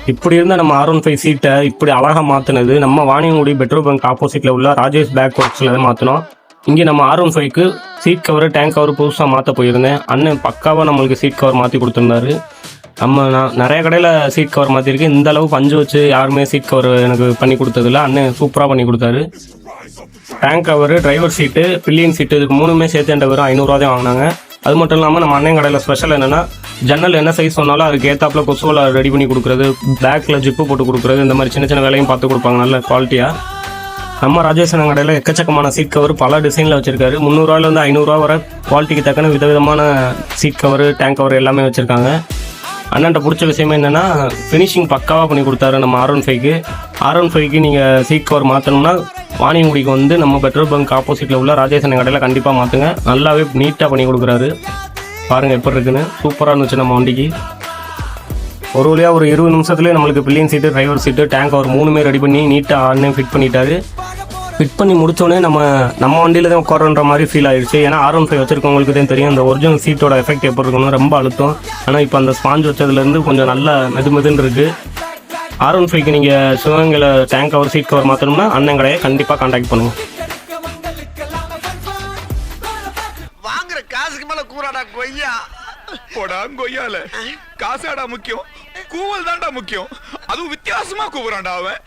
இப்படி இருந்த நம்ம R15 சீட்டை இப்படி அழகாக மாற்றினது நம்ம வாணியங்குடி பெட்ரோல் பங்க் ஆப்போசிட்டில் உள்ள ராஜேஷ் பேக் ஒர்க்ஸில் தான் மாற்றினோம். இங்கே நம்ம R15க்கு சீட் கவர் டேங்க் கவர் புதுசாக மாற்ற போயிருந்தேன். அண்ணன் பக்காவாக நம்மளுக்கு சீட் கவர் மாற்றி கொடுத்துருந்தாரு. நான் நிறைய கடையில் சீட் கவர் மாற்றிருக்கேன். இந்த அளவு பஞ்சு வச்சு யாருமே சீட் கவர் எனக்கு பண்ணி கொடுத்ததில்ல. அண்ணன் சூப்பராக பண்ணி கொடுத்தாரு. Tank cover, driver seat, pillion seat இதுக்கு மூணுமே சேர்த்து என்ற வெறும் 500 ரூபா தான் வாங்கினாங்க. அது மட்டும் இல்லாமல் நம்ம அண்ணன் கடையில் ஸ்பெஷல் என்னென்னா ஜன்னல் என்ன சைஸ் சொன்னாலும் அதுக்கு ஏற்றாப்புல கொசுவலை ரெடி பண்ணி கொடுக்குறது, பேக்கில் ஜிப்பு போட்டு கொடுக்குறது, இந்த மாதிரி சின்ன சின்ன வேலையும் பார்த்து கொடுப்பாங்க நல்ல குவாலிட்டியாக. நம்ம ராஜேஷ் அண்ணன் கடையில் எக்கச்சக்கமான சீட் கவர் பல டிசைனில் வச்சுருக்காரு. 300 ரூபாயிலேருந்து 500 ரூபா வரை குவாலிட்டிக்கு தக்கன விதவிதமான சீட் கவர், டேங்க் கவர் எல்லாமே வச்சுருக்காங்க. அண்ணன்ட்ட பிடிச்ச விஷயமே என்னென்னா ஃபினிஷிங் பக்காவாக பண்ணி கொடுத்தாரு. நம்ம R15க்கு நீங்கள் சீட் கவர் மாற்றணும்னா வாணியங்குடிக்கு வந்து நம்ம பெட்ரோல் பங்க் ஆப்போசிட்டில் உள்ள ராஜேஷ் அண்ணன் கடையில் கண்டிப்பாக மாற்றுங்க. நல்லாவே நீட்டாக பண்ணி கொடுக்குறாரு. பாருங்கள் எப்படி இருக்குன்னு. சூப்பராக இருந்துச்சு நம்ம வண்டிக்கு. ஒரு வழியாக ஒரு 20 நிமிஷத்துலேயே நம்மளுக்கு பில்லியன் சீட்டு, டிரைவர் சீட்டு, டேங்க் கவர் மூணுமே ரெடி பண்ணி நீட்டாக அண்ணன் ஃபிட் பண்ணிட்டாரு. ஃபிட் பண்ணி முடித்தோடனே நம்ம வண்டியில் தான் உட்காரன்ற மாதிரி ஃபீல் ஆயிடுச்சு. ஏன்னா R15 வச்சுருக்கவங்களுக்கு தான் தெரியும் அந்த ஒரிஜினல் சீட்டோட எஃபெக்ட் எப்படி இருக்கணும். ரொம்ப அழுத்தம். ஆனால் இப்போ அந்த ஸ்பாஞ்ச் வச்சதுலேருந்து கொஞ்சம் நல்லா மெதுன்னு இருக்குது. R15க்கு நீங்கள் சிவகங்கையில் டேங்க் கவர், சீட் கவர் மாற்றணும்னா அண்ணன் கடையை கண்டிப்பாக கான்டாக்ட் பண்ணுங்கள். வாங்குற காசுக்கு மேல கூறாடா கொய்யா. போடா கொய்யால காசாடா முக்கியம், கூவல் தான்டா முக்கியம். அதுவும் வித்தியாசமா கூவுறான்டா அவன்.